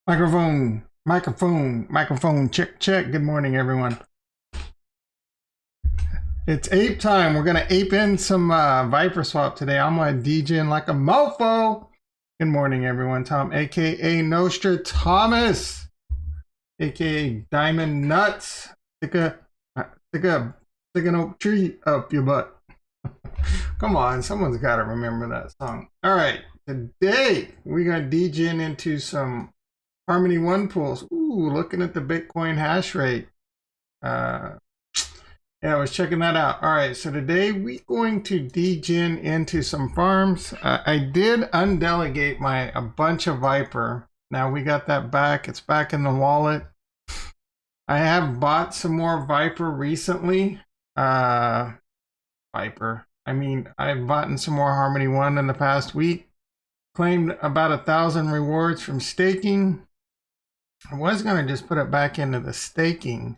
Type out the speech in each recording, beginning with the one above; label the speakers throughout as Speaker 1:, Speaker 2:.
Speaker 1: Microphone, check, check. Good morning, everyone. It's ape time. We're gonna ape in some Viperswap today. I'm gonna DJ like a mofo. Good morning, everyone. Tom, aka Nostradamus, aka Diamond Nuts. Stick an oak tree up your butt. Come on, someone's got to remember that song. All right, today we got DJing into some Harmony One pools. Ooh, looking at the Bitcoin hash rate. Yeah, I was checking that out. All right, so today we're going to degen into some farms. I did undelegate a bunch of Viper. Now we got that back. It's back in the wallet. I have bought some more Viper recently. I've bought some more Harmony One in the past week. Claimed about 1,000 rewards from staking. I was going to just put it back into the staking,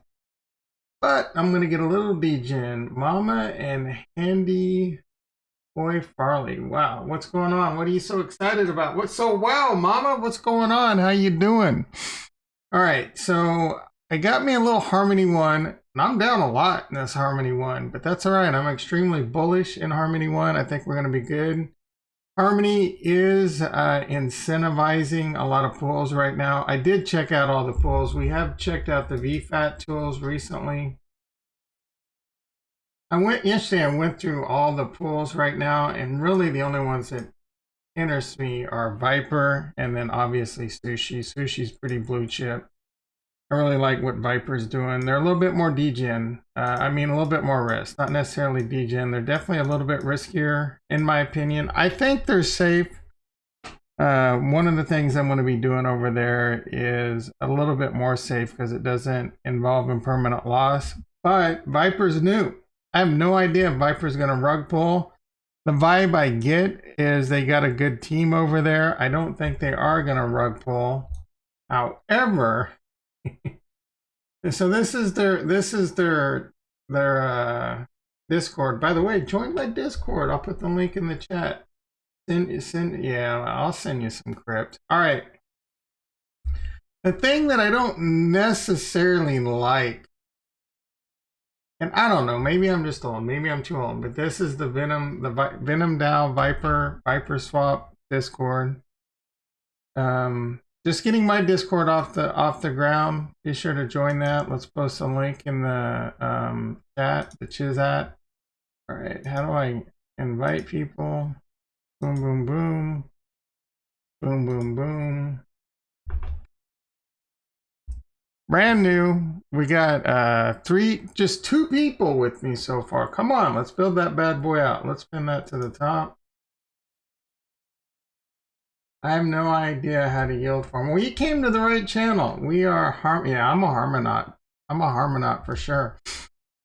Speaker 1: but I'm going to get a little degen. Mama and Handy Boy Farley. Wow, what's going on? What are you so excited about? Wow, Mama, what's going on? How you doing? All right, so I got me a little Harmony One, and I'm down a lot in this Harmony One, but that's all right. I'm extremely bullish in Harmony One. I think we're going to be good. Harmony is incentivizing a lot of pools right now. I did check out all the pools. We have checked out the VFAT tools recently. Yesterday I went through all the pools right now, and really the only ones that interest me are Viper and then obviously Sushi. Sushi's pretty blue chip. I really like what Viper's doing. They're a little bit more degen. A little bit more risk. Not necessarily degen. They're definitely a little bit riskier, in my opinion. I think they're safe. One of the things I'm going to be doing over there is a little bit more safe because it doesn't involve impermanent loss. But Viper's new. I have no idea if Viper's going to rug pull. The vibe I get is they got a good team over there. I don't think they are going to rug pull. However, so this is their Discord. By the way, join my Discord. I'll put the link in the chat. Yeah, I'll send you some crypt. All right. The thing that I don't necessarily like, and I don't know, maybe I'm just old, maybe I'm too old, but this is the Venom DAO Viperswap Discord. Just getting my Discord off the ground. Be sure to join that. Let's post a link in the chat, the Chizat. All right, how do I invite people? Boom, boom, boom. Boom, boom, boom. Brand new. We got just two people with me so far. Come on, let's build that bad boy out. Let's pin that to the top. I have no idea how to yield farm. Well, you came to the right channel. We are yeah, I'm a Harmonaut. I'm a Harmonaut for sure.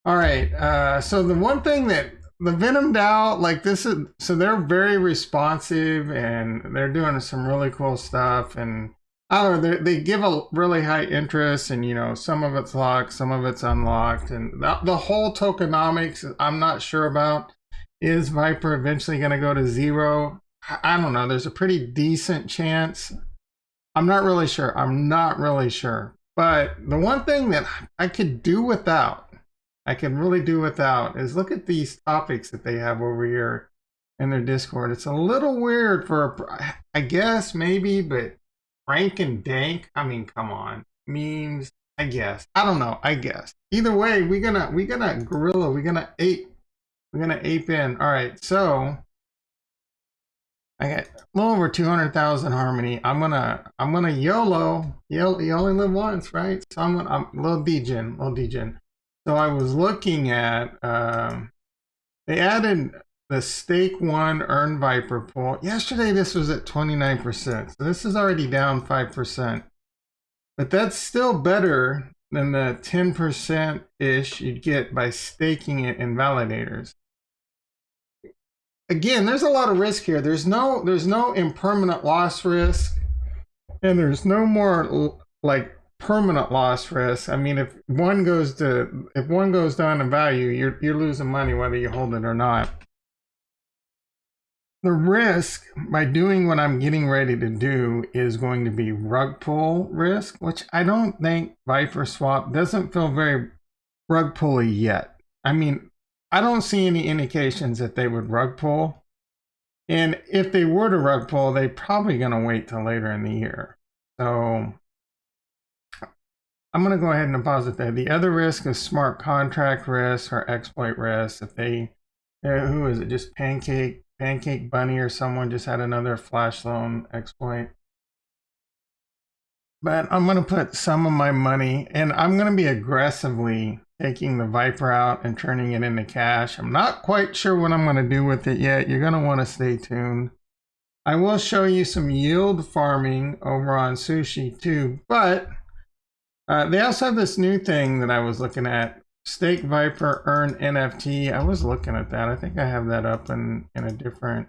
Speaker 1: All right. So the one thing that the Venom DAO, like this is, so they're very responsive and they're doing some really cool stuff. And I don't know, they give a really high interest, and some of it's locked, some of it's unlocked, and the whole tokenomics I'm not sure about. Is Viper eventually going to go to zero? I don't know. There's a pretty decent chance. I'm not really sure. But the one thing that I could do without, is look at these topics that they have over here in their Discord. It's a little weird I guess maybe, but rank and dank. I mean, come on. Memes, I guess. I don't know. I guess. Either way, we're gonna gorilla. We're gonna ape in. All right, so I got a little over 200,000 Harmony. I'm gonna YOLO. You only live once, right? So I'm a little degen. So I was looking at they added the stake one earn Viper pool. Yesterday this was at 29%. So this is already down 5%. But that's still better than the 10%-ish you'd get by staking it in validators. Again, there's a lot of risk here. There's no impermanent loss risk, and there's no more like permanent loss risk. I mean, if one goes down in value, you're losing money whether you hold it or not. The risk by doing what I'm getting ready to do is going to be rug pull risk, which I don't think VipersWap doesn't feel very rug pulley yet. I mean, I don't see any indications that they would rug pull. And if they were to rug pull, they're probably going to wait till later in the year. So I'm going to go ahead and deposit that. The other risk is smart contract risk or exploit risk. If they, who is it? Just Pancake Bunny or someone just had another flash loan exploit. But I'm going to put some of my money, and I'm going to be aggressively taking the Viper out and turning it into cash. I'm not quite sure what I'm going to do with it yet. You're going to want to stay tuned. I will show you some yield farming over on Sushi too, but they also have this new thing that I was looking at. Stake Viper, earn NFT. I was looking at that. I think I have that up in a different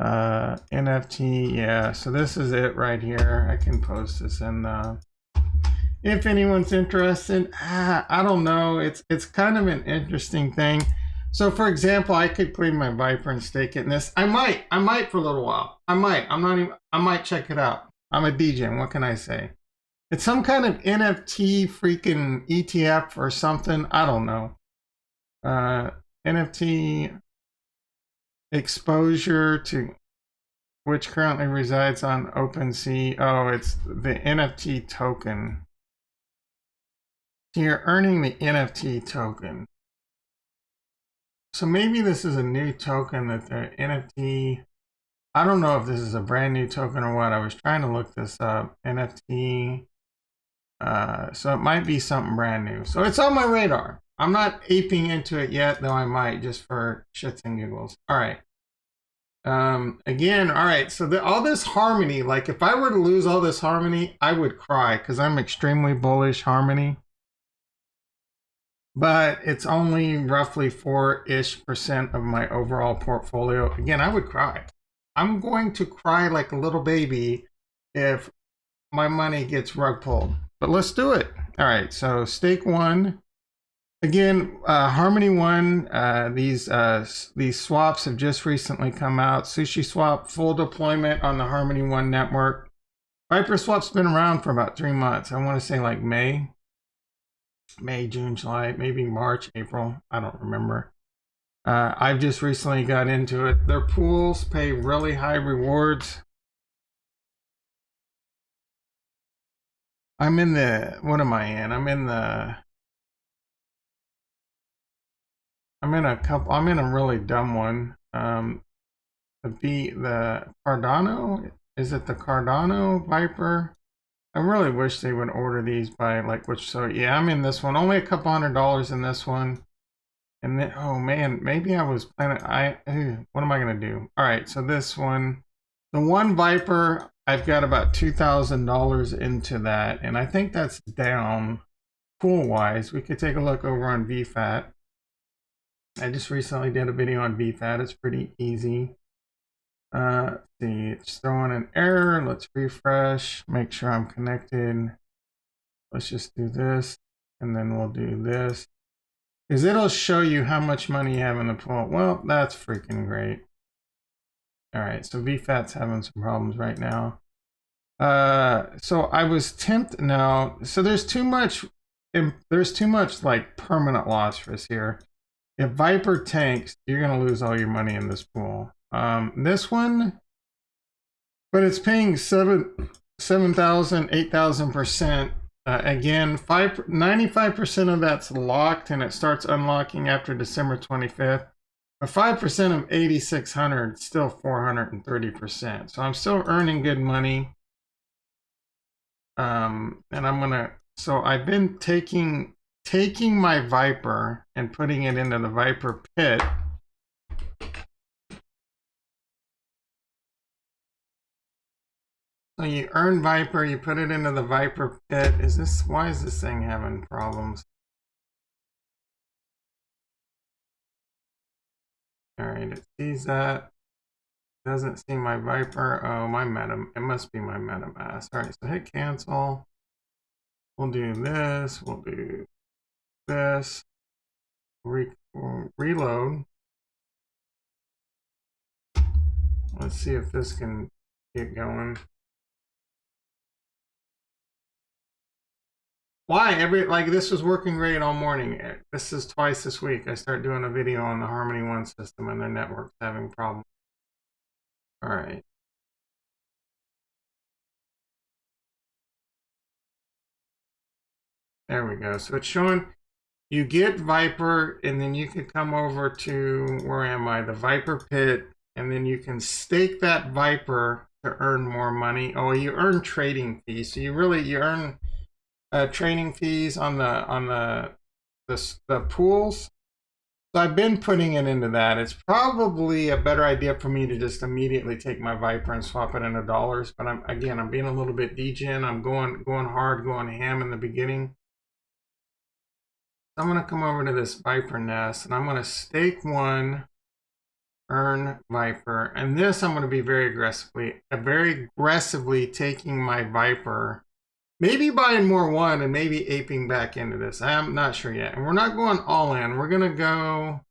Speaker 1: NFT. Yeah, so this is it right here. I can post this in if anyone's interested. I don't know. It's kind of an interesting thing. So for example, I could clean my Viper and stake it in this. I might for a little while. I might check it out. I'm a DJ. What can I say? It's some kind of NFT freaking ETF or something. I don't know. NFT exposure to which currently resides on OpenSea. Oh, it's the NFT token. So you're earning the NFT token. So maybe this is a new token that the NFT. I don't know if this is a brand new token or what. I was trying to look this up. NFT. So it might be something brand new. So it's on my radar. I'm not aping into it yet, though I might just for shits and giggles. All right. Again, all right. So all this Harmony, like if I were to lose all this Harmony, I would cry because I'm extremely bullish Harmony. But it's only roughly 4-ish% of my overall portfolio. Again, I would cry. I'm going to cry like a little baby if my money gets rug pulled. But let's do it. All right, so stake one. Again, Harmony One, these swaps have just recently come out. Sushiswap, full deployment on the Harmony One network. VipersWap's been around for about 3 months. I want to say like May, June, July, maybe March, April. I don't remember. I've just recently got into it. Their pools pay really high rewards. I'm in the, what am I in? I'm in a really dumb one. The Cardano, is it the Cardano Viper? I really wish they would order these by like which, so yeah, I'm in this one. Only a couple $100 in this one. And then, oh man, maybe I was planning, what am I gonna do? All right, so this one, the one Viper, I've got about $2,000 into that, and I think that's down pool-wise. We could take a look over on VFAT. I just recently did a video on VFAT. It's pretty easy. Let's see, it's throwing an error. Let's refresh, make sure I'm connected. Let's just do this, and then we'll do this. Because it'll show you how much money you have in the pool. Well, that's freaking great. All right, so VFAT's having some problems right now. So I was tempted now. So there's too much like permanent loss risk here. If Viper tanks, you're gonna lose all your money in this pool. This one, but it's paying 7,000, 8,000%. Again, 95% of that's locked, and it starts unlocking after December 25th. But 5% of 8,600 still 430%. So I'm still earning good money. And I'm gonna. So I've been taking my Viper and putting it into the Viper pit. So you earn Viper, you put it into the Viper pit. Why is this thing having problems? All right, it sees that. Doesn't see my Viper. Oh, it must be my Metamask. All right, so hit cancel. We'll do this, we'll do this. Reload. Let's see if this can get going. Why? Like this was working great all morning. This is twice this week. I start doing a video on the Harmony One system and their network's having problems. All right. There we go. So it's showing you get Viper, and then you can come over to, where am I? The Viper pit, and then you can stake that Viper to earn more money. Oh, you earn trading fees. So you earn trading fees on the pools. So I've been putting it into that. It's probably a better idea for me to just immediately take my Viper and swap it into dollars. But I'm being a little bit degen. I'm going hard, going ham in the beginning. I'm going to come over to this Viper nest, and I'm going to stake one, earn Viper, and this I'm going to be very aggressively taking my Viper, maybe buying more one and maybe aping back into this. I'm not sure yet, and we're not going all in. We're going to go.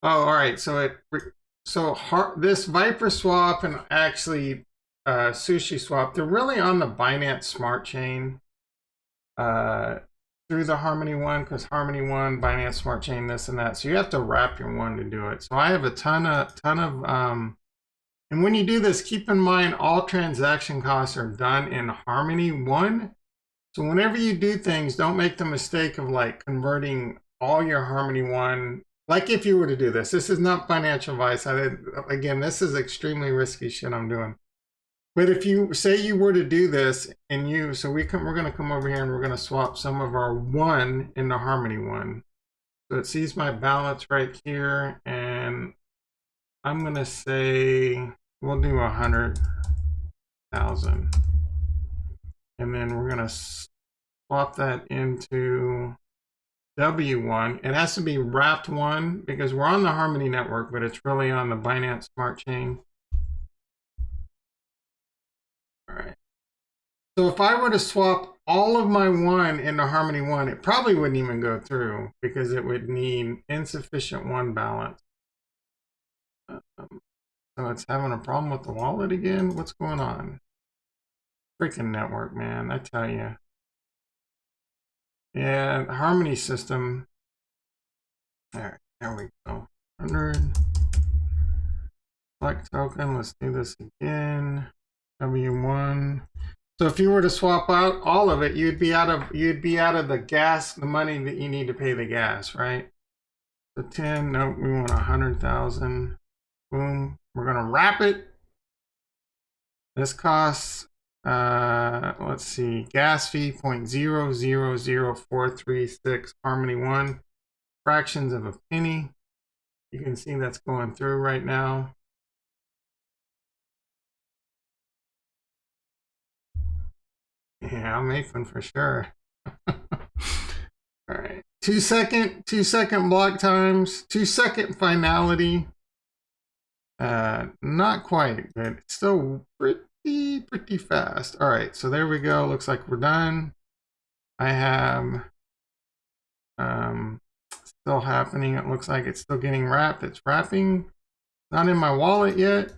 Speaker 1: Oh, all right. So this Viperswap and actually Sushiswap, they're really on the Binance Smart Chain. Through the Harmony One, because Harmony One, Binance Smart Chain, this and that. So you have to wrap your one to do it. So I have a ton of, and when you do this, keep in mind all transaction costs are done in Harmony One. So whenever you do things, don't make the mistake of like converting all your Harmony One. Like if you were to do this, this is not financial advice. Again, this is extremely risky shit I'm doing. But if you say you were to do this and we're going to come over here and we're going to swap some of our one into Harmony One. So it sees my balance right here, and I'm going to say we'll do 100,000. And then we're going to swap that into W1. It has to be wrapped one because we're on the Harmony network, but it's really on the Binance Smart Chain. All right. So if I were to swap all of my one into Harmony One, it probably wouldn't even go through because it would need insufficient one balance. So it's having a problem with the wallet again. What's going on? Freaking network, man, I tell you. Yeah, the Harmony system. All right, there we go. 100. Select token. Let's do this again. W1. So if you were to swap out all of it, you'd be out of the gas, the money that you need to pay the gas, right? So 10. Nope, we want 100,000. Boom. We're gonna wrap it. This costs. Let's see. Gas fee 0.000436. Harmony One. Fractions of a penny. You can see that's going through right now. Yeah, I'm aping for sure. All right. 2 second block times, 2 second finality. Not quite, but it's still pretty fast. All right, so there we go. Looks like we're done. I have still happening. It looks like it's still getting wrapped. It's wrapping. Not in my wallet yet.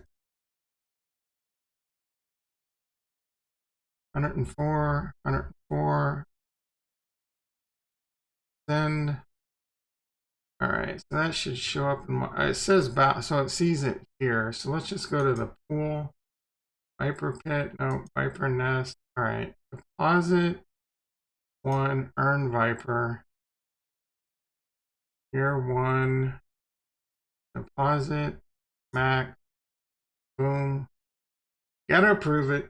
Speaker 1: 104, 104. Send. All right, so that should show up in my, it says about, so it sees it here. So let's just go to the pool. Viper pit, no, Viper nest. All right, deposit one, earn Viper. Here one, deposit, Mac, boom. Gotta approve it.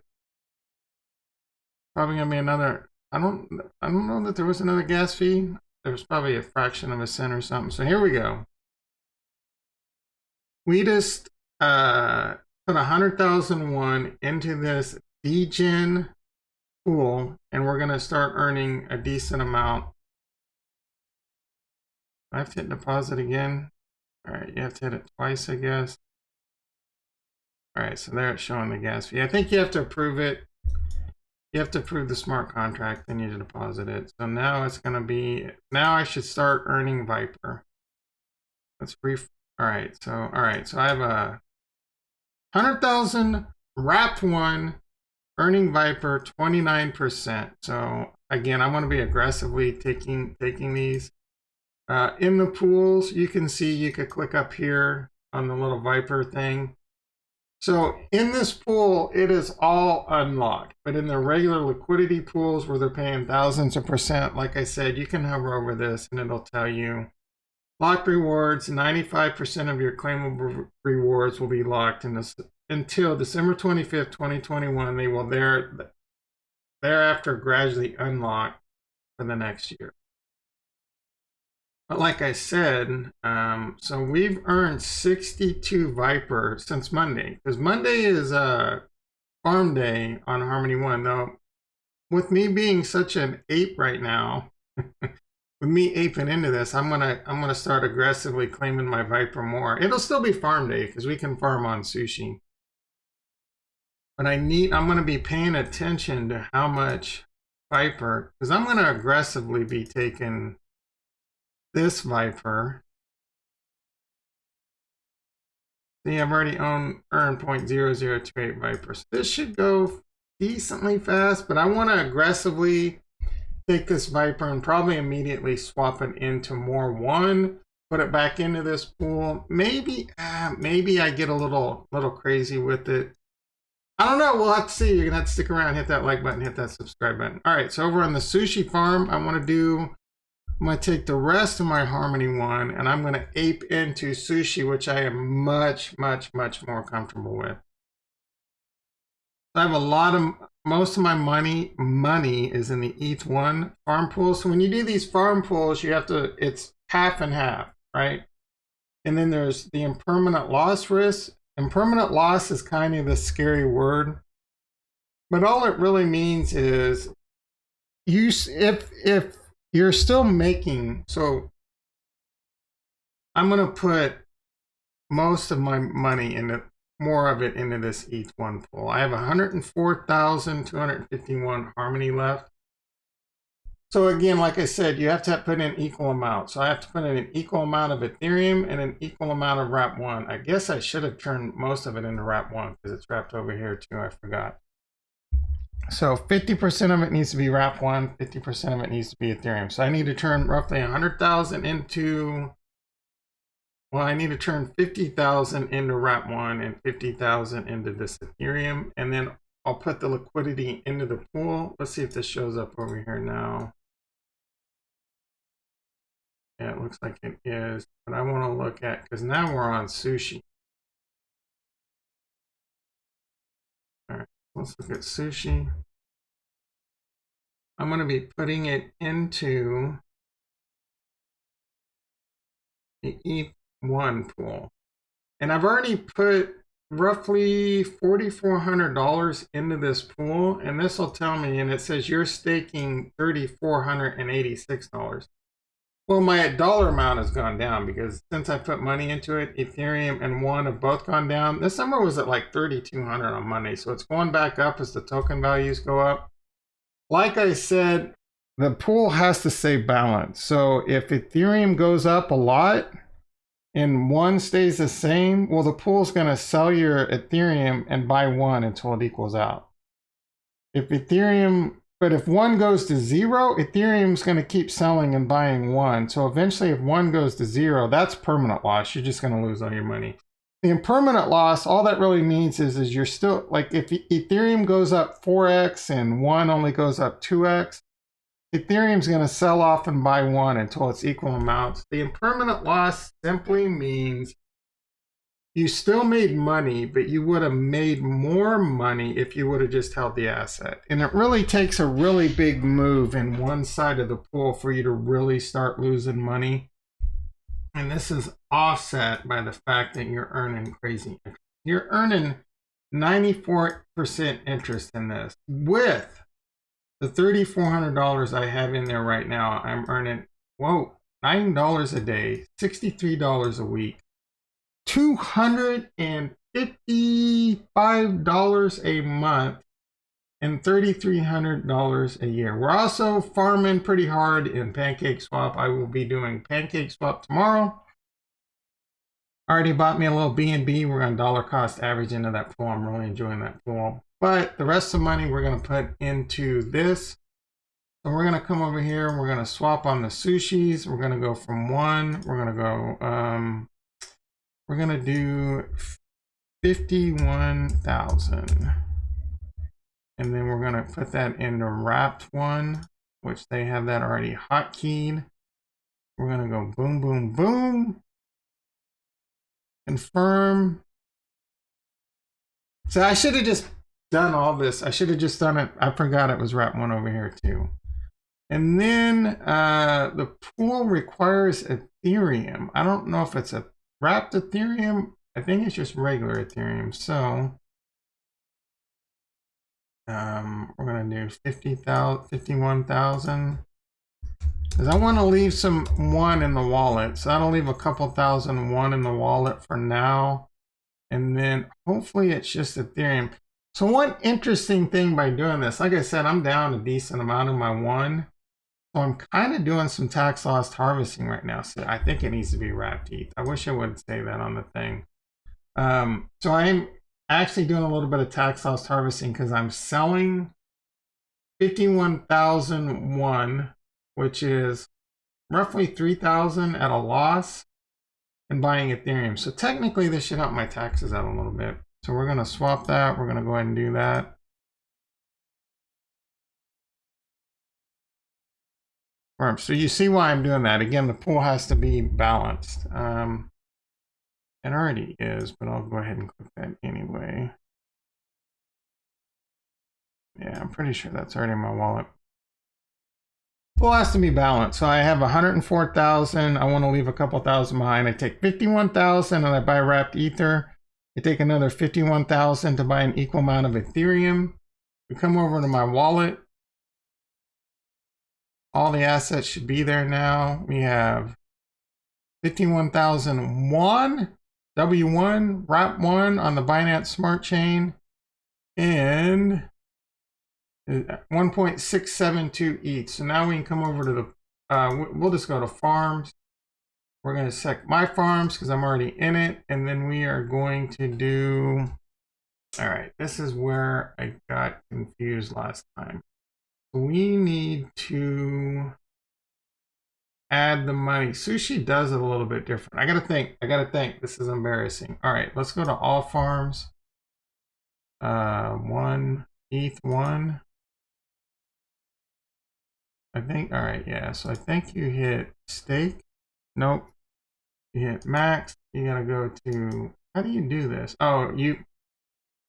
Speaker 1: Probably gonna be another, I don't know that there was another gas fee. There was probably a fraction of a cent or something. So here we go. We just put 100,001 into this degen pool, and we're gonna start earning a decent amount. I have to hit deposit again. All right, you have to hit it twice, I guess. All right, so there it's showing the gas fee. I think you have to approve it. You have to approve the smart contract, then you deposit it. So now it's going to be, now I should start earning Viper. Let's all right, so I have 100,000 wrapped one, earning Viper 29%. So again, I want to be aggressively taking these. In the pools, you can see, you could click up here on the little Viper thing. So in this pool, it is all unlocked, but in the regular liquidity pools where they're paying thousands of percent, like I said, you can hover over this and it'll tell you locked rewards. 95% of your claimable rewards will be locked in this until December 25th, 2021. They will thereafter gradually unlock for the next year. But like I said, so we've earned 62 Viper since Monday, because Monday is farm day on Harmony One. Though, with me being such an ape right now, with me aping into this, I'm gonna start aggressively claiming my Viper more. It'll still be farm day because we can farm on sushi, but I'm gonna be paying attention to how much Viper, because I'm gonna aggressively be taking this Viper. See, I've already earned 0.0028 Vipers. This should go decently fast, but I want to aggressively take this Viper and probably immediately swap it into more one, put it back into this pool. Maybe I get a little crazy with it. I don't know. We'll have to see. You're gonna have to stick around, hit that like button, hit that subscribe button. All right, so over on the sushi farm, I'm gonna take the rest of my Harmony One and I'm gonna ape into sushi, which I am much more comfortable with. I have most of my money is in the ETH1 farm pool. So when you do these farm pools, it's half and half, right? And then there's the impermanent loss risk. Impermanent loss is kind of the scary word, but all it really means is if you're still making, so I'm going to put most of my money more of it into this ETH1 pool. I have 104,251 Harmony left. So again, like I said, you have to put in equal amount. So I have to put in an equal amount of Ethereum and an equal amount of Wrap 1. I guess I should have turned most of it into Wrap 1 because it's wrapped over here too. I forgot. So 50% of it needs to be Wrap 1, 50% of it needs to be Ethereum. So I need to turn roughly 100,000 into, well, I need to turn 50,000 into Wrap 1 and 50,000 into this Ethereum. And then I'll put the liquidity into the pool. Let's see if this shows up over here now. Yeah, it looks like it is. But I want to look at, because now we're on sushi. All right. Let's look at sushi. I'm going to be putting it into the ETH1 pool. And I've already put roughly $4,400 into this pool. And this will tell me, and it says you're staking $3,486. Well, my dollar amount has gone down because since I put money into it, Ethereum and One have both gone down. This number was at like 3,200 on Monday, so it's going back up as the token values go up. Like I said, the pool has to stay balanced. So if Ethereum goes up a lot and One stays the same, well, the pool's going to sell your Ethereum and buy One until it equals out. But if One goes to zero, Ethereum's going to keep selling and buying One. So eventually if One goes to zero, that's permanent loss. You're just going to lose all your money. The impermanent loss, all that really means is you're still, like if Ethereum goes up 4x and One only goes up 2x, Ethereum's going to sell off and buy One until it's equal amounts. The impermanent loss simply means you still made money, but you would have made more money if you would have just held the asset. And it really takes a really big move in one side of the pool for you to really start losing money. And this is offset by the fact that you're earning crazy interest. You're earning 94% interest in this. With the $3,400 I have in there right now, I'm earning, whoa, $9 a day, $63 a week. $255 a month and $3,300 a year. We're also farming pretty hard in PancakeSwap. I will be doing PancakeSwap tomorrow. Already bought me a little BNB. We're going to dollar cost average into that pool. I'm really enjoying that pool. But the rest of the money we're going to put into this. So we're going to come over here and we're going to swap on the sushis. We're going to go from 1. We're going to go, we're going to do 51,000. And then we're going to put that into wrapped 1, which they have that already hotkeyed. We're going to go boom, boom, boom. Confirm. So I should have just done all this. I should have just done it. I forgot it was wrap 1 over here too. And then the pool requires Ethereum. I don't know if it's a wrapped Ethereum. I think it's just regular Ethereum. So we're going to do 51,000. Because I want to leave some 1 in the wallet. So that'll leave a couple thousand 1 in the wallet for now. And then hopefully it's just Ethereum. So one interesting thing by doing this, like I said, I'm down a decent amount of my 1. So I'm kind of doing some tax loss harvesting right now. So I think it needs to be wrapped ETH. I wish I would say that on the thing. So I'm actually doing a little bit of tax loss harvesting because I'm selling 51,001, which is roughly 3,000 at a loss, and buying Ethereum. So technically this should help my taxes out a little bit. So we're going to swap that. We're going to go ahead and do that. So you see why I'm doing that. Again, the pool has to be balanced. It already is, but I'll go ahead and click that anyway. Yeah, I'm pretty sure that's already in my wallet. Pool has to be balanced. So I have 104,000. I want to leave a couple thousand behind. I take 51,000 and I buy wrapped Ether. I take another 51,000 to buy an equal amount of Ethereum. We come over to my wallet. All the assets should be there now. We have 51,001, W1, wrap 1 on the Binance Smart Chain, and 1.672 ETH. So now we can come over to the, we'll just go to farms. We're going to select my farms because I'm already in it. And then we are going to do, all right, this is where I got confused last time. We need to add the money. Sushi does it a little bit different. I gotta think. This is embarrassing. All right, let's go to all farms. 1 ETH1. I think. All right, yeah. So I think you hit stake. Nope. You hit max. You gotta go to. How do you do this? Oh, you.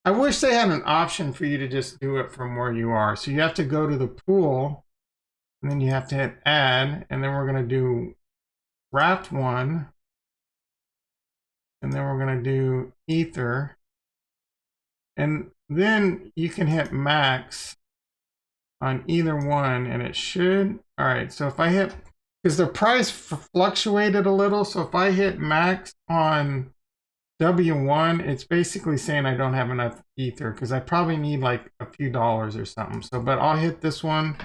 Speaker 1: I wish they had an option for you to just do it from where you are. So you have to go to the pool, and then you have to hit add, and then we're going to do wrapped 1, and then we're going to do Ether, and then you can hit max on either one, and it should. All right, so if I hit, because the price fluctuated a little, so if I hit max on W1, it's basically saying I don't have enough Ether because I probably need like a few dollars or something. So, but I'll hit this one.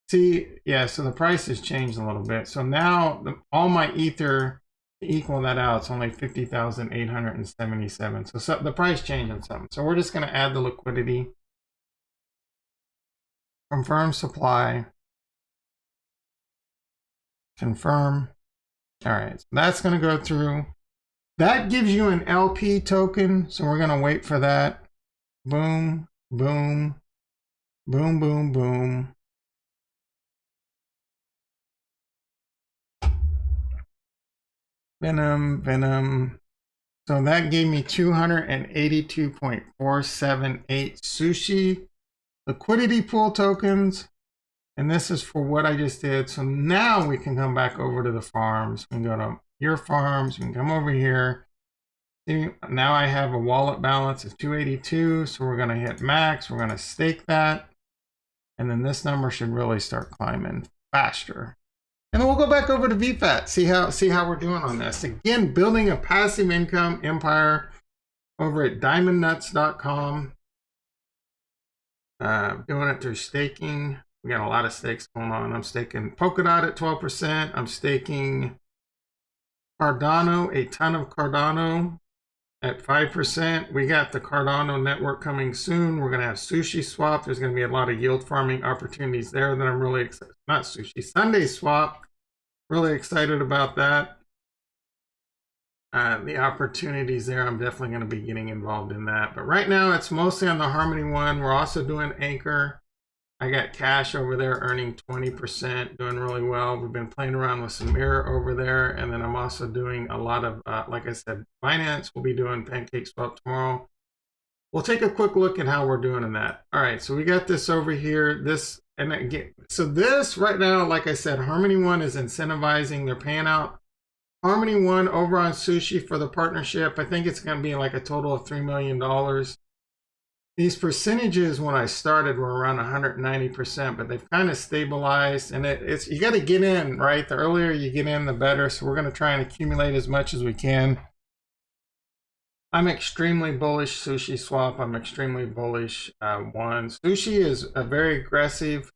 Speaker 1: See, yeah, so the price has changed a little bit. So now all my Ether to equal that out, it's only 50,877. So the price changed on something. So we're just going to add the liquidity. Confirm supply. Confirm. All right, so that's going to go through. That gives you an LP token, so we're going to wait for that. Boom, boom, boom, boom, boom. Venom. So that gave me 282.478 sushi liquidity pool tokens. And this is for what I just did. So now we can come back over to the farms. We can go to your farms. We can come over here. See, now I have a wallet balance of 282. So we're going to hit max. We're going to stake that. And then this number should really start climbing faster. And then we'll go back over to VFAT, see how we're doing on this. Again, building a passive income empire over at diamondnuts.com. Doing it through staking. We got a lot of stakes going on. I'm staking Polkadot at 12%. I'm staking Cardano, a ton of Cardano at 5%. We got the Cardano network coming soon. We're going to have Sushiswap. There's going to be a lot of yield farming opportunities there that I'm really excited. Not Sushi, Sunday Swap. Really excited about that. The opportunities there, I'm definitely going to be getting involved in that. But right now, it's mostly on the Harmony One. We're also doing Anchor. I got cash over there earning 20%, doing really well. We've been playing around with some mirror over there. And then I'm also doing a lot of, like I said, Binance. We'll be doing PancakeSwap tomorrow. We'll take a quick look at how we're doing in that. All right, so we got this over here. This, and again, so this right now, like I said, Harmony One is incentivizing. They're paying out Harmony One over on Sushi for the partnership. I think it's going to be like a total of $3 million. These percentages when I started were around 190%, but they've kind of stabilized, and it's you got to get in, right? The earlier you get in, the better. So we're going to try and accumulate as much as we can. I'm extremely bullish Sushiswap. I'm extremely bullish One. Sushi is very aggressive.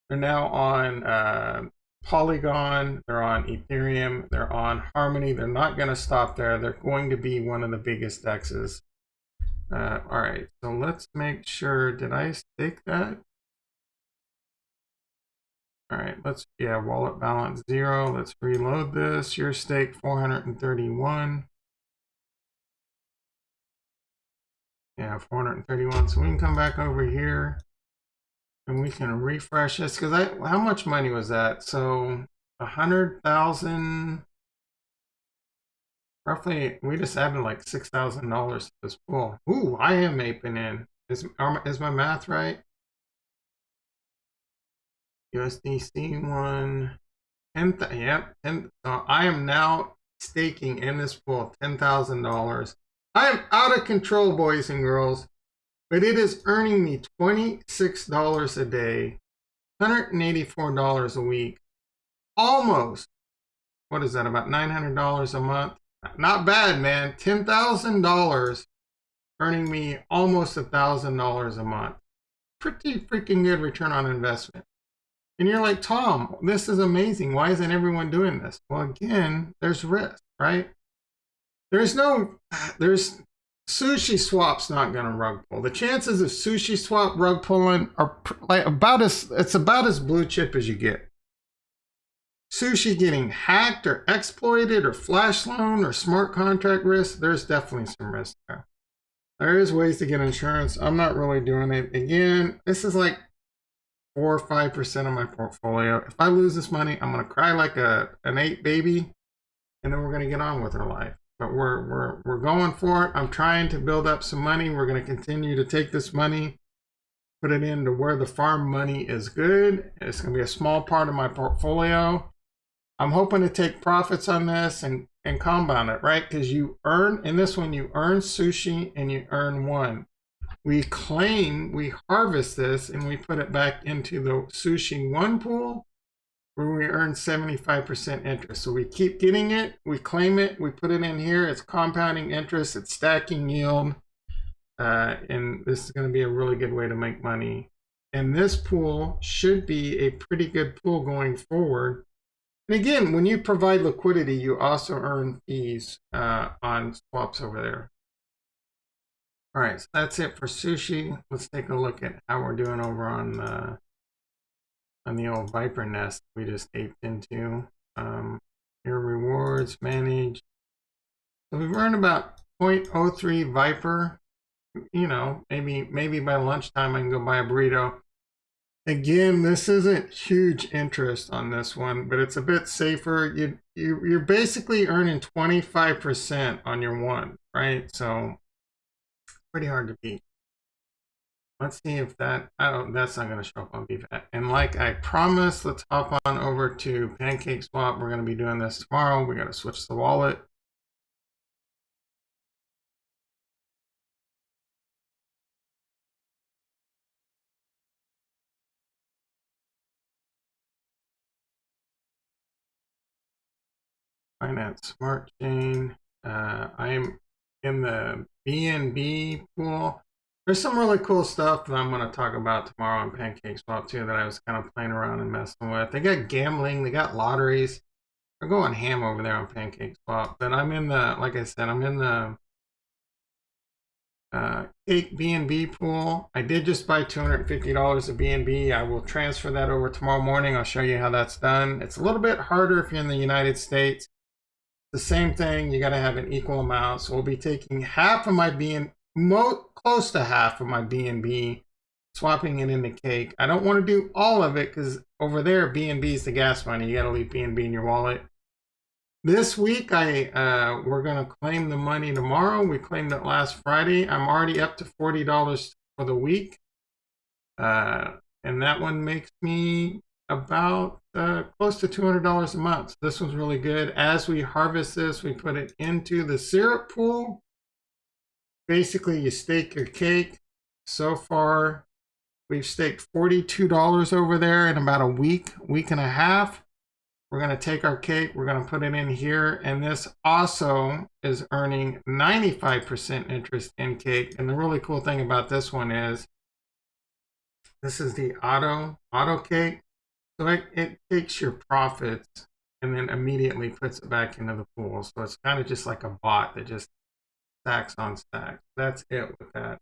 Speaker 1: They're now on Polygon. They're on Ethereum. They're on Harmony. They're not going to stop there. They're going to be one of the biggest DEXs. All right, so let's make sure, did I stake that? All right, yeah, wallet balance 0. Let's reload this. Your stake 431. Yeah, 431. So we can come back over here and we can refresh this, because how much money was that? So 100,000. Roughly, we just added like $6,000 to this pool. Ooh, I am aping in. Is my math right? USDC one, 10. Yep, 10. So I am now staking in this pool $10,000. I am out of control, boys and girls, but it is earning me $26 a day, $184 a week, almost. What is that? About $900 a month. Not bad, man. $10,000 earning me almost $1,000 a month. Pretty freaking good return on investment. And you're like, Tom, this is amazing. Why isn't everyone doing this? Well, again, there's risk, right? There's Sushiswap's not going to rug pull. The chances of Sushiswap rug pulling are like it's about as blue chip as you get. Sushi getting hacked or exploited or flash loan or smart contract risk, there's definitely some risk there. There is ways to get insurance. I'm not really doing it. Again, this is like 4 or 5% of my portfolio. If I lose this money, I'm going to cry like an 8 baby, and then we're going to get on with our life. But we're going for it. I'm trying to build up some money. We're going to continue to take this money, put it into where the farm money is good. It's going to be a small part of my portfolio. I'm hoping to take profits on this and compound it, right? Because you earn, in this one, you earn sushi and you earn one. We harvest this and we put it back into the sushi one pool where we earn 75% interest. So we keep getting it, we claim it, we put it in here. It's compounding interest, it's stacking yield. And this is going to be a really good way to make money. And this pool should be a pretty good pool going forward. And again, when you provide liquidity, you also earn fees on swaps over there. All right, so that's it for sushi. Let's take a look at how we're doing over on the old Viper nest we just aped into. Your rewards, manage. So we've earned about 0.03 Viper. You know, maybe by lunchtime I can go buy a burrito. Again, this isn't huge interest on this one, but it's a bit safer. You're basically earning 25% on your one, right? So pretty hard to beat. Let's see if that's not going to show up on VIperswap. And like I promised, let's hop on over to PancakeSwap. We're going to be doing this tomorrow. We got to switch the wallet. Finance Smart Chain. I'm in the BNB pool. There's some really cool stuff that I'm going to talk about tomorrow on PancakeSwap too that I was kind of playing around and messing with. They got gambling, they got lotteries. They're going ham over there on PancakeSwap. But I'm in the, like I said, I'm in the Cake BNB pool. I did just buy $250 of BNB. I will transfer that over tomorrow morning. I'll show you how that's done. It's a little bit harder if you're in the United States. The same thing, you got to have an equal amount. So we'll be taking half of my BNB, close to half of my BNB, swapping it into Cake. I don't want to do all of it because over there, BNB is the gas money. You got to leave BNB in your wallet. This week, we're going to claim the money tomorrow. We claimed it last Friday. I'm already up to $40 for the week. And that one makes me about close to $200 a month. So this one's really good. As we harvest this, we put it into the syrup pool. Basically, you stake your cake. So far, we've staked $42 over there in about a week and a half. We're going to take our cake, we're going to put it in here, and this also is earning 95% interest in Cake. And the really cool thing about this one is, this is the auto Cake. So it takes your profits and then immediately puts it back into the pool. So it's kind of just like a bot that just stacks on stacks. That's it with that.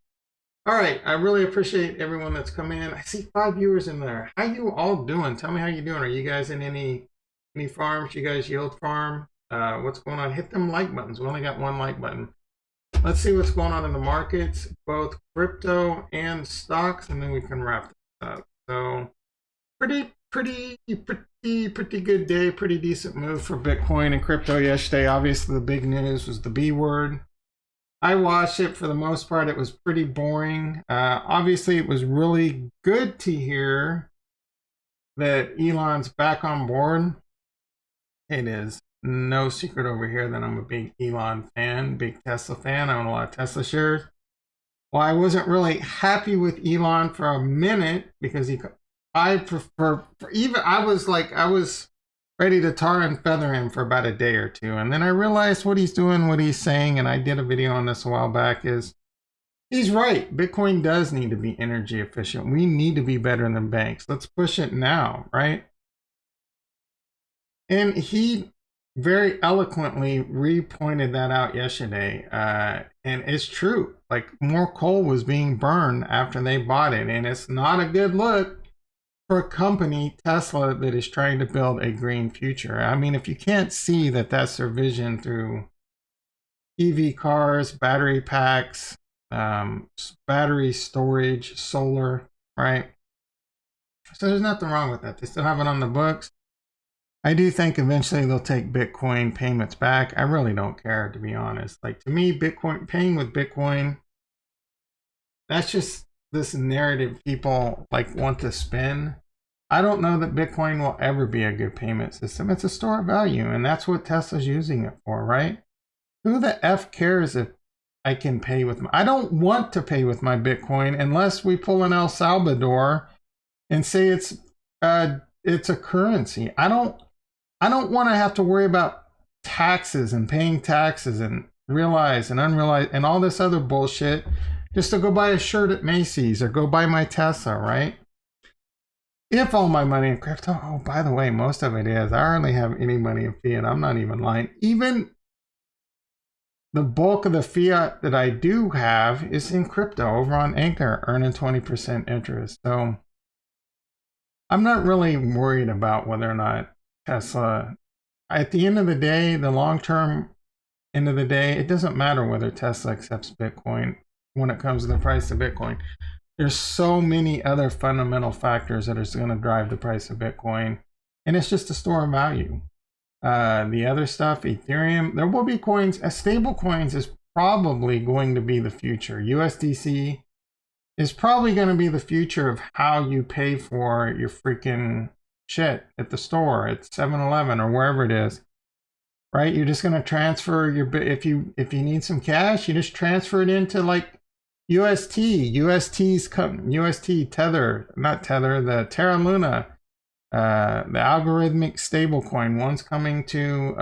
Speaker 1: All right, I really appreciate everyone that's come in. I see 5 viewers in there. How you all doing? Tell me how you doing. Are you guys in any farms? You guys yield farm? What's going on? Hit them like buttons. We only got 1 like button. Let's see what's going on in the markets, both crypto and stocks, and then we can wrap this up. So pretty good day, pretty decent move for Bitcoin and crypto yesterday. Obviously the big news was the B word. I watched it. For the most part, it was pretty boring. Obviously it was really good to hear that Elon's back on board. It is no secret over here that I'm a big Elon fan, big Tesla fan. I own a lot of Tesla shares. Well, I wasn't really happy with Elon for a minute because I was ready to tar and feather him for about a day or two. And then I realized what he's doing, what he's saying, and I did a video on this a while back, is he's right. Bitcoin does need to be energy efficient. We need to be better than banks. Let's push it now, right? And he very eloquently re-pointed that out yesterday. And it's true. Like, more coal was being burned after they bought it. And it's not a good look for a company, Tesla, that is trying to build a green future. I mean, if you can't see that that's their vision through EV cars, battery packs, battery storage, solar, right? So there's nothing wrong with that. They still have it on the books. I do think eventually they'll take Bitcoin payments back. I really don't care, to be honest. Like, to me, Bitcoin, paying with Bitcoin, that's just this narrative people like want to spin. I don't know that Bitcoin will ever be a good payment system. It's a store of value, and that's what Tesla's using it for, right? Who the F cares if I can pay with I don't want to pay with my Bitcoin unless we pull an El Salvador and say it's a currency. I don't want to have to worry about taxes and paying taxes and realized and unrealized and all this other bullshit just to go buy a shirt at Macy's or go buy my Tesla, right? If all my money in crypto, oh, by the way, most of it is. I hardly have any money in fiat. I'm not even lying. Even the bulk of the fiat that I do have is in crypto over on Anchor, earning 20% interest. So I'm not really worried about whether or not Tesla, at the end of the day, the long-term end of the day, it doesn't matter whether Tesla accepts Bitcoin when it comes to the price of Bitcoin. There's so many other fundamental factors that are going to drive the price of Bitcoin, and it's just a store of value. The other stuff, Ethereum, there will be coins. Stable coins is probably going to be the future. USDC is probably going to be the future of how you pay for your freaking shit at the store, at 7-Eleven or wherever it is, right? You're just going to transfer your, if you need some cash, you just transfer it into like UST, Tether, not Tether, the Terra Luna, the algorithmic stablecoin. One's coming to,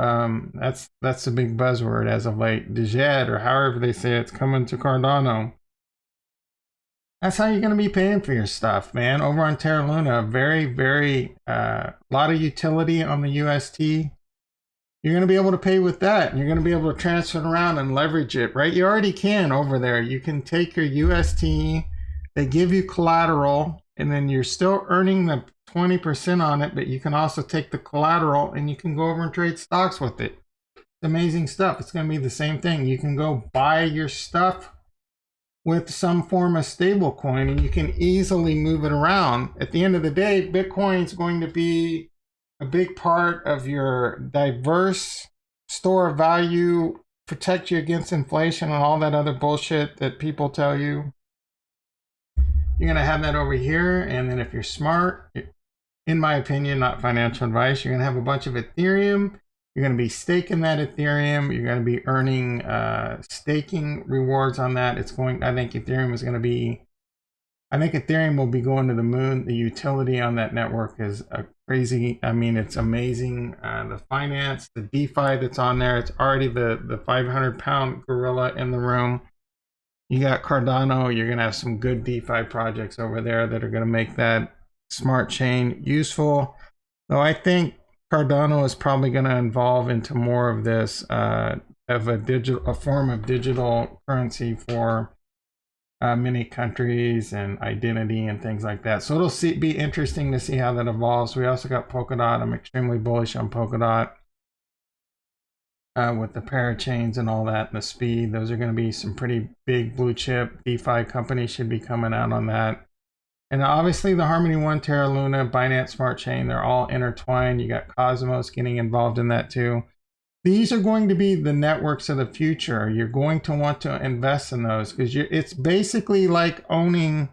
Speaker 1: that's the big buzzword as of late, Degen, or however they say it's coming to Cardano. That's how you're going to be paying for your stuff, man. Over on Terra Luna, very, very, lot of utility on the UST. You're going to be able to pay with that. And you're going to be able to transfer it around and leverage it, right? You already can over there. You can take your UST, they give you collateral, and then you're still earning the 20% on it, but you can also take the collateral and you can go over and trade stocks with it. It's amazing stuff. It's going to be the same thing. You can go buy your stuff with some form of stable coin and you can easily move it around. At the end of the day, Bitcoin is going to be a big part of your diverse store of value, protect you against inflation and all that other bullshit that people tell you. You're going to have that over here. And then if you're smart, in my opinion, not financial advice, you're going to have a bunch of Ethereum. You're going to be staking that Ethereum. You're going to be earning staking rewards on that. I think Ethereum will be going to the moon. The utility on that network is crazy. I mean, it's amazing. The finance, the DeFi that's on there, it's already the 500-pound gorilla in the room. You got Cardano. You're going to have some good DeFi projects over there that are going to make that smart chain useful. Though I think Cardano is probably going to evolve into more of this of a form of digital currency for many countries and identity and things like that. So it'll be interesting to see how that evolves. We also got Polkadot. I'm extremely bullish on Polkadot with the parachains and all that and the speed. Those are going to be some pretty big blue chip DeFi companies should be coming out on that. And obviously the Harmony One, Terra Luna, Binance Smart Chain, they're all intertwined. You got Cosmos getting involved in that too. These are going to be the networks of the future. You're going to want to invest in those because it's basically like owning,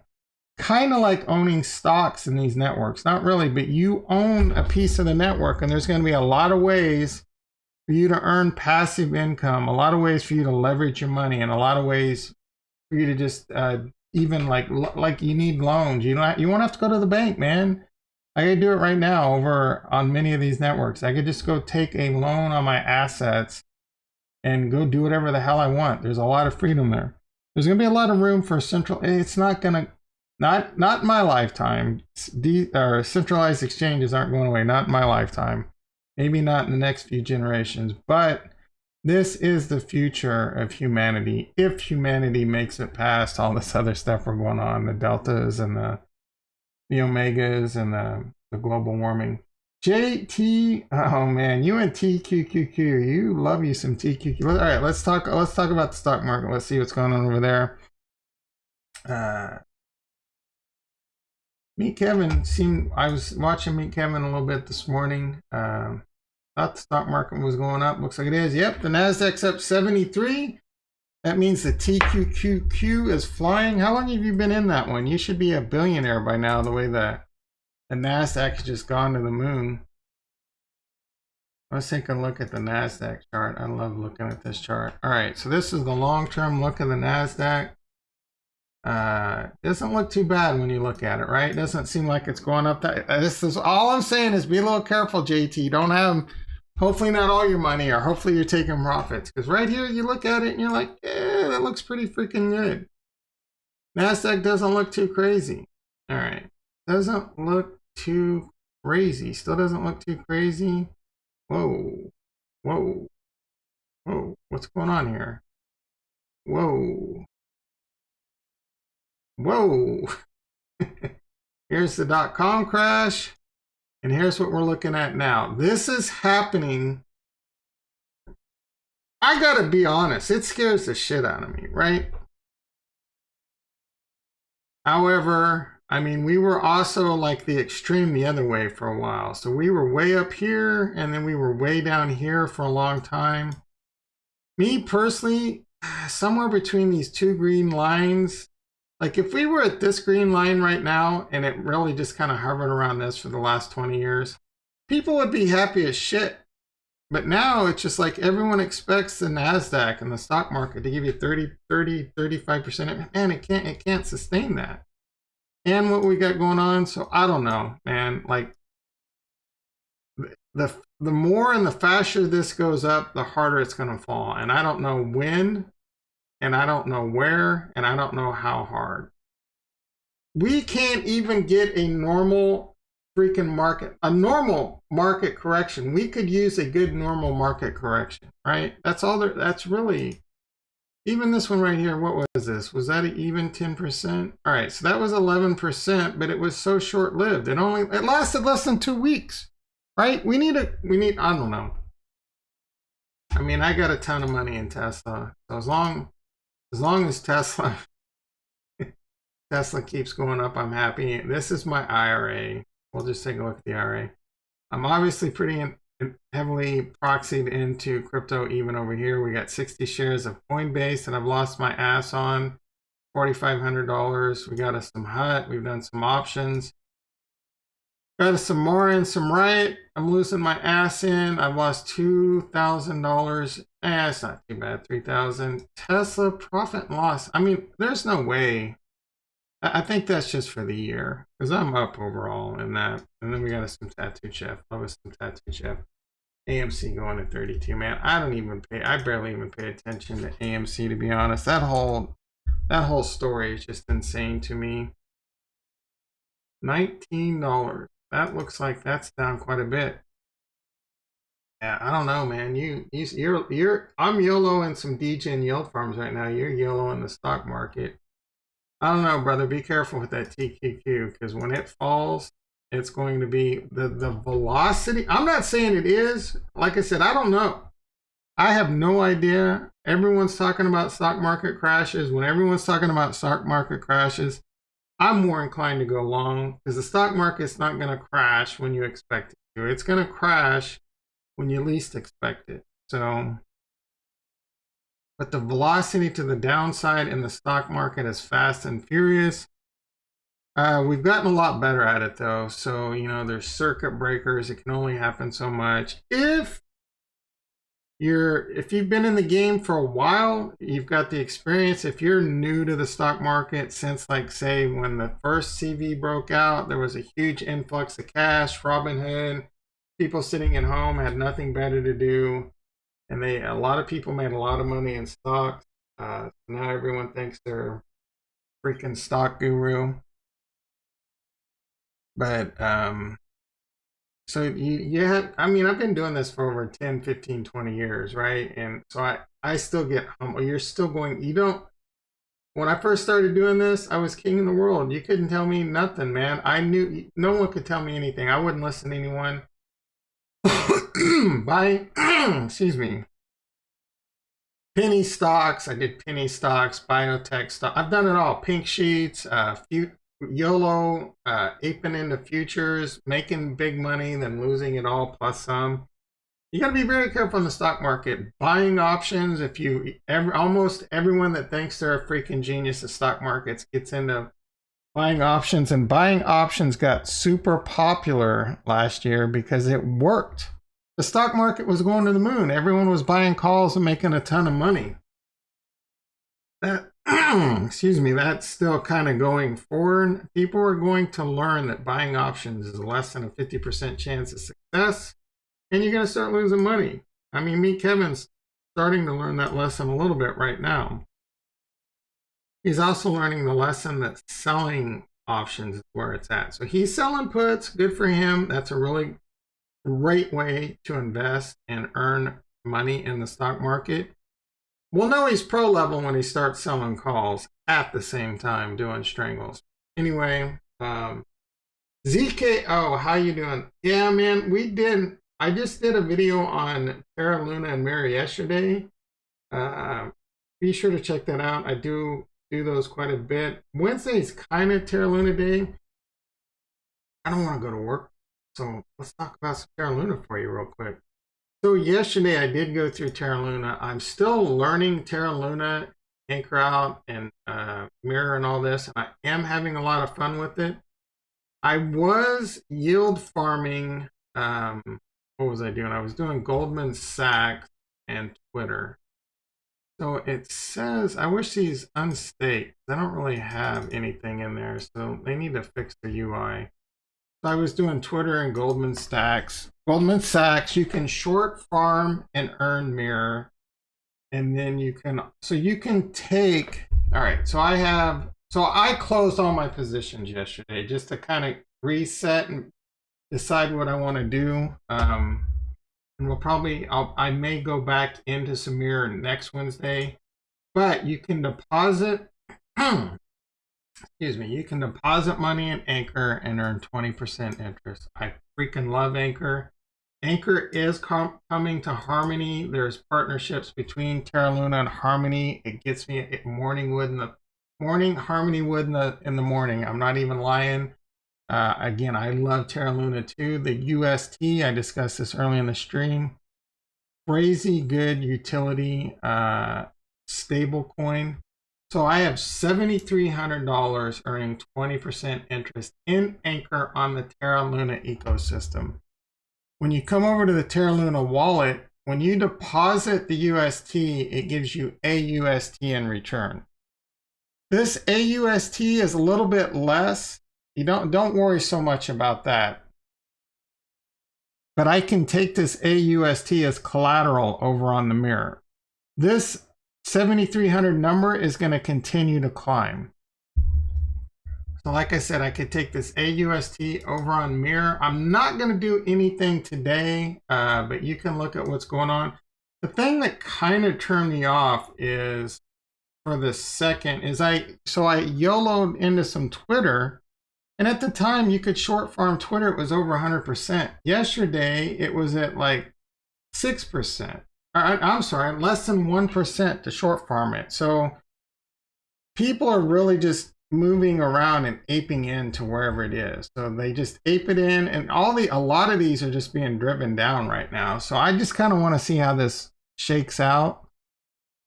Speaker 1: kind of like owning stocks in these networks. Not really, but you own a piece of the network and there's going to be a lot of ways for you to earn passive income, a lot of ways for you to leverage your money, and a lot of ways for you to just even like you need loans. You won't have to go to the bank, man. I could do it right now over on many of these networks. I could just go take a loan on my assets and go do whatever the hell I want. There's a lot of freedom there. There's going to be a lot of room for it's not going to, not in my lifetime. Centralized exchanges aren't going away, not in my lifetime. Maybe not in the next few generations, but this is the future of humanity. If humanity makes it past all this other stuff we're going on, the deltas and the omegas and the global warming. JT, oh man, you and TQQQ, you love you some TQQ. All right, let's talk about the stock market. Let's see what's going on over there. Meet Kevin I was watching Meet Kevin a little bit this morning. Thought the stock market was going up. Looks like it is. Yep, the Nasdaq's up 73. That means the TQQQ is flying. How long have you been in that one? You should be a billionaire by now, the way the Nasdaq has just gone to the moon. Let's take a look at the Nasdaq chart. I love looking at this chart. All right, so this is the long-term look of the Nasdaq. Doesn't look too bad when you look at it, right? Doesn't seem like it's going up. This is all I'm saying is be a little careful, JT. Don't have, hopefully not all your money, or hopefully you're taking profits. Because right here, you look at it and you're like, that looks pretty freaking good. Nasdaq doesn't look too crazy. All right, doesn't look too crazy. Still doesn't look too crazy. Whoa, whoa, whoa! What's going on here? Whoa. Whoa. Here's the .com crash, and here's what we're looking at now. This is happening. I gotta be honest, it scares the shit out of me, right? However, I mean, we were also like the extreme the other way for a while. So we were way up here and then we were way down here for a long time. Me personally, somewhere between these two green lines, like if we were at this green line right now and it really just kind of hovered around this for the last 20 years, people would be happy as shit. But now it's just like everyone expects the NASDAQ and the stock market to give you 35%. Man, it can't sustain that. And what we got going on, so I don't know, man. Like the more and the faster this goes up, the harder it's going to fall. And I don't know when, and I don't know where, and I don't know how hard. We can't even get a normal freaking market, a normal market correction. We could use a good normal market correction, right? That's all there, that's really, even this one right here, what was this? Was that an even 10%? All right, so that was 11%, but it was so short-lived. It lasted less than 2 weeks, right? We need, I don't know. I mean, I got a ton of money in Tesla. So as long as Tesla keeps going up, I'm happy. This is my IRA. We'll just take a look at the IRA. I'm obviously pretty heavily proxied into crypto. Even over here, we got 60 shares of Coinbase that I've lost my ass on, $4,500. We got us some HUT. We've done some options. Got us some more and some Riot. I'm losing my ass in. I've lost $2,000. It's not too bad. 3,000. Tesla profit and loss. I mean, there's no way. I think that's just for the year because I'm up overall in that. And then we got us some Tattoo Chef. Love us some Tattoo Chef. AMC going to 32. Man, I barely even pay attention to AMC, to be honest. That whole story is just insane to me. $19. That looks like that's down quite a bit. Yeah, I don't know, man. I'm YOLO in some Degen yield farms right now. You're YOLO in the stock market. I don't know, brother. Be careful with that TQQ because when it falls, it's going to be the velocity. I'm not saying it is. Like I said, I don't know. I have no idea. Everyone's talking about stock market crashes. When everyone's talking about stock market crashes, I'm more inclined to go long because the stock market's not going to crash when you expect it to. It's going to crash when you least expect it. So, but the velocity to the downside in the stock market is fast and furious. We've gotten a lot better at it though. So, you know, there's circuit breakers. It can only happen so much. If you've been in the game for a while, you've got the experience. If you're new to the stock market since, like, say, when the first CV broke out, there was a huge influx of cash, Robinhood, people sitting at home had nothing better to do. And a lot of people made a lot of money in stocks. Now everyone thinks they're freaking stock guru. But, so I mean, I've been doing this for over 10, 15, 20 years, right? And so I still get humble. You're still going, when I first started doing this, I was king of the world. You couldn't tell me nothing, man. I knew, no one could tell me anything. I wouldn't listen to anyone. Excuse me. Penny stocks. I did penny stocks, biotech stock. I've done it all. Pink sheets, YOLO, aping into futures, making big money, then losing it all plus some. You got to be very careful in the stock market. Buying options. Almost everyone that thinks they're a freaking genius at stock markets gets into buying options, and buying options got super popular last year because it worked. The stock market was going to the moon. Everyone was buying calls and making a ton of money. Excuse me, that's still kind of going forward. People are going to learn that buying options is less than a 50% chance of success, and you're going to start losing money. I mean, me, Kevin's starting to learn that lesson a little bit right now. He's also learning the lesson that selling options is where it's at. So he's selling puts, good for him. That's a really great way to invest and earn money in the stock market. We'll know he's pro level when he starts selling calls at the same time doing strangles. Anyway, ZKO, how you doing? Yeah, man, I just did a video on Terra Luna and Mirror yesterday. Be sure to check that out. I do those quite a bit. Wednesday's kind of Terra Luna day. I don't want to go to work, so let's talk about some Terra Luna for you real quick. So yesterday I did go through Terra Luna. I'm still learning Terra Luna, Anchor Out, and Mirror and all this, and I am having a lot of fun with it. I was yield farming. What was I doing? I was doing Goldman Sachs and Twitter. So it says, I wish these unstaked. I don't really have anything in there, so they need to fix the UI. So I was doing Twitter and Goldman Sachs. Goldman Sachs, you can short farm and earn Mirror. And then you can take, all right, so I closed all my positions yesterday just to kind of reset and decide what I want to do. And we'll probably, I may go back into some mirror next Wednesday, but you can deposit, excuse me, you can deposit money in Anchor and earn 20% interest. I freaking love Anchor. Anchor is coming to Harmony. There's partnerships between Terra Luna and Harmony. It gets me at morning wood in the morning, Harmony wood in the morning. I'm not even lying. Again, I love Terra Luna too. The UST, I discussed this early in the stream. Crazy good utility stable coin. So I have $7,300 earning 20% interest in Anchor on the Terra Luna ecosystem. When you come over to the Terra Luna wallet, when you deposit the UST, it gives you AUST in return. This AUST is a little bit less. You don't worry so much about that. But I can take this AUST as collateral over on the mirror. This 7,300 number is going to continue to climb. So like I said, I could take this AUST over on mirror. I'm not going to do anything today, but you can look at what's going on. The thing that kind of turned me off is for the second is I YOLO'd into some Twitter, and at the time you could short farm Twitter. It was over 100%. Yesterday it was at like 6%. I'm sorry, less than 1% to short farm it. So people are really just moving around and aping into wherever it is. So they just ape it in, and a lot of these are just being driven down right now. So I just kind of want to see how this shakes out.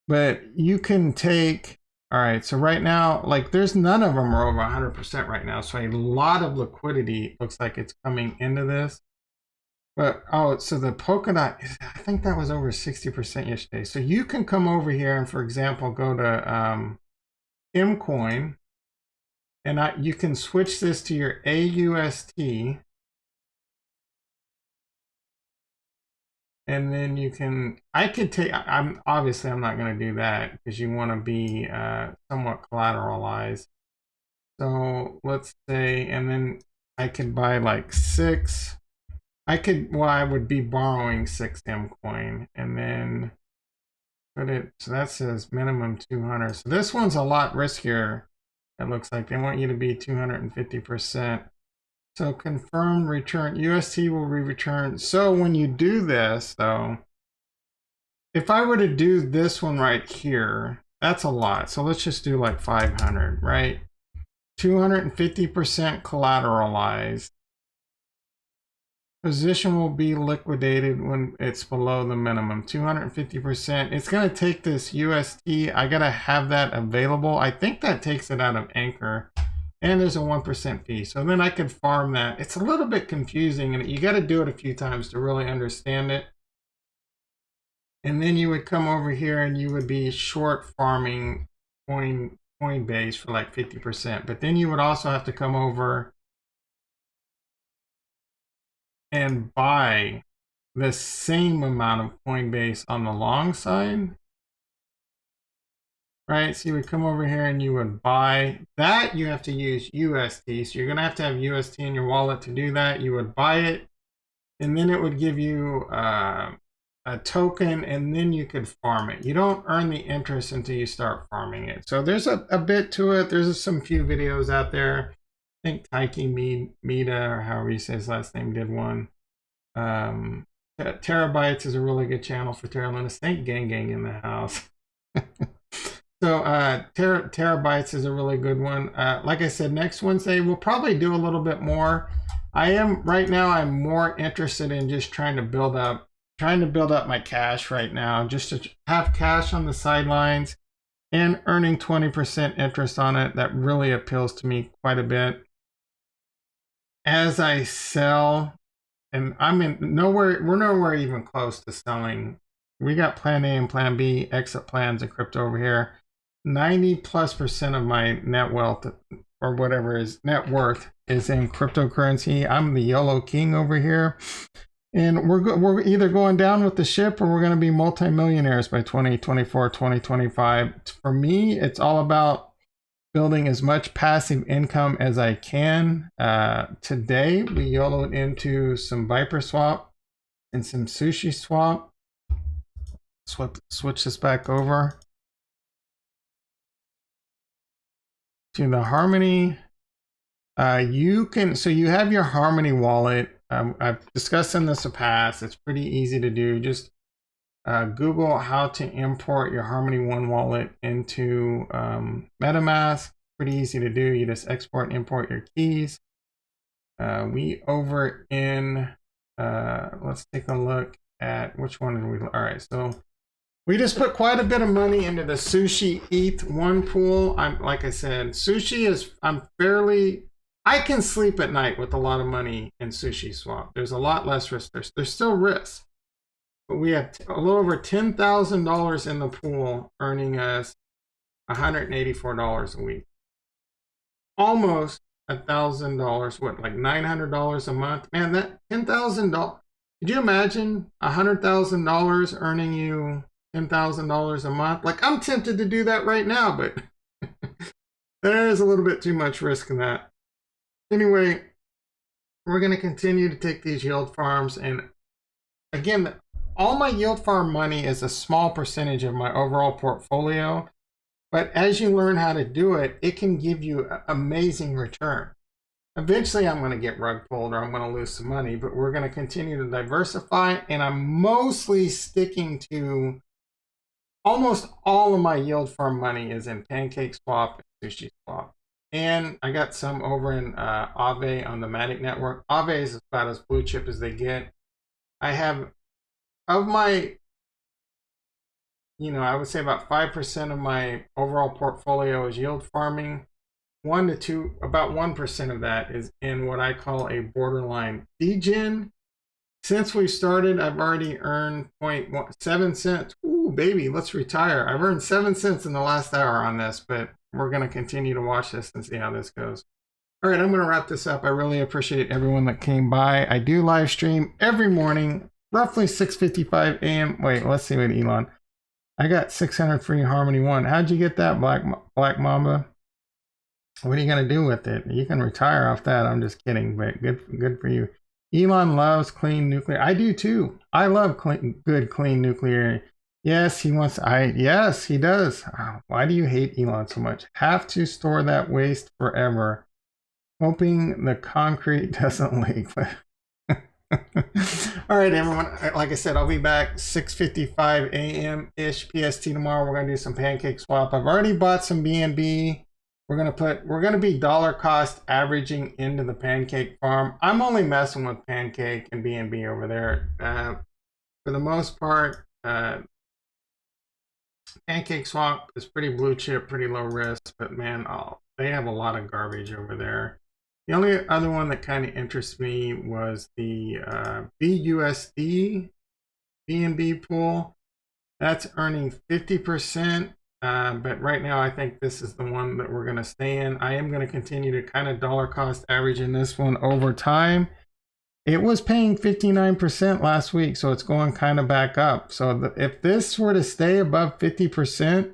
Speaker 1: But you can take, all right, so right now, like there's none of them are over 100% right now. So a lot of liquidity looks like it's coming into this. But, oh, so the Polkadot, I think that was over 60% yesterday. So you can come over here and, for example, go to Mcoin, and you can switch this to your AUST. And then you can, obviously I'm not going to do that because you want to be somewhat collateralized. So let's say, and then I could buy like 6. I would be borrowing 6 Mcoin and then put it, so that says minimum 200. So this one's a lot riskier. It looks like they want you to be 250%. So confirm return, UST will be returned. So when you do this though, if I were to do this one right here, that's a lot. So let's just do like 500, right? 250% collateralized. Position will be liquidated when it's below the minimum, 250%. It's going to take this UST. I got to have that available. I think that takes it out of Anchor, and there's a 1% fee. So then I could farm that. It's a little bit confusing, and you got to do it a few times to really understand it. And then you would come over here and you would be short farming Coinbase for like 50%. But then you would also have to come over and buy the same amount of Coinbase on the long side, right? So you would come over here and you would buy that. You have to use UST, so you're gonna have to have UST in your wallet to do that. You would buy it, and then it would give you a token, and then you could farm it. You don't earn the interest until you start farming it. So there's a bit to it. There's some few videos out there. I think Taiki Mita, or however you say his last name, did one. Terabytes is a really good channel for Terra Luna. Thank Gang in the house. So Terabytes is a really good one. Like I said, next Wednesday we'll probably do a little bit more. Right now I'm more interested in just trying to build up my cash right now, just to have cash on the sidelines and earning 20% interest on it. That really appeals to me quite a bit. As I sell, and we're nowhere even close to selling. We got plan A and plan B exit plans in crypto over here. 90+% of my net wealth, or whatever is net worth, is in cryptocurrency. I'm the YOLO king over here. And we're either going down with the ship, or we're going to be multimillionaires by 2024, 2025. For me, it's all about building as much passive income as I can. Today, we YOLO'd into some Viperswap and some Sushiswap. Switch this back over to the Harmony. You have your Harmony wallet. I've discussed in this in the past. It's pretty easy to do. Just Google how to import your Harmony One wallet into Metamask. Pretty easy to do. You just export and import your keys. We over in, let's take a look at which one did we, all right, so we just put quite a bit of money into the Sushi ETH1 pool. Like I said, Sushi is, I can sleep at night with a lot of money in Sushiswap. There's a lot less risk. There's still risk. But we have a little over $10,000 in the pool, earning us $184 a week. Almost $1,000, what, like $900 a month? Man, that $10,000, could you imagine $100,000 earning you $10,000 a month? Like, I'm tempted to do that right now, but there's a little bit too much risk in that. Anyway, we're going to continue to take these yield farms. And again, all my yield farm money is a small percentage of my overall portfolio. But as you learn how to do it, it can give you an amazing return. Eventually, I'm going to get rug pulled or I'm going to lose some money, but we're going to continue to diversify. And I'm mostly sticking to almost all of my yield farm money is in PancakeSwap and SushiSwap. And I got some over in APE on the Matic network. APE is about as blue chip as they get. I have, of my, I would say about 5% of my overall portfolio is yield farming. About 1% of that is in what I call a borderline degen. Since we started, I've already earned 0.7 cents. Ooh, baby, let's retire. I've earned 7 cents in the last hour on this, but we're going to continue to watch this and see how this goes. All right, I'm going to wrap this up. I really appreciate everyone that came by. I do live stream every morning, roughly 6:55 a.m. Wait, let's see what Elon. I got 600 free Harmony One. How'd you get that, Black Mamba? What are you going to do with it? You can retire off that. I'm just kidding, but good for you. Elon loves clean nuclear. I do too. I love good, clean nuclear. Yes, he wants. Yes, he does. Oh, why do you hate Elon so much? Have to store that waste forever, hoping the concrete doesn't leak. All right, everyone. Like I said, I'll be back 6:55 a.m. ish PST tomorrow. We're gonna do some PancakeSwap. I've already bought some BNB. We're gonna be dollar cost averaging into the Pancake farm. I'm only messing with Pancake and BNB over there. For the most part, PancakeSwap is pretty blue chip, pretty low risk, but man, they have a lot of garbage over there. The only other one that kind of interests me was the BUSD BNB pool. That's earning 50%, but right now I think this is the one that we're going to stay in. I am going to continue to kind of dollar cost average in this one over time. It was paying 59% last week, so it's going kind of back up. So if this were to stay above 50%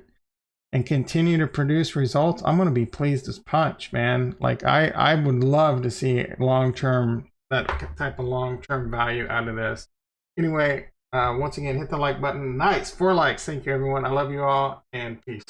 Speaker 1: and continue to produce results, I'm going to be pleased as punch, man. Like I would love to see long-term, that type of long-term value out of this. Anyway, once again, hit the like button. Nice, 4 likes. Thank you, everyone. I love you all, and peace.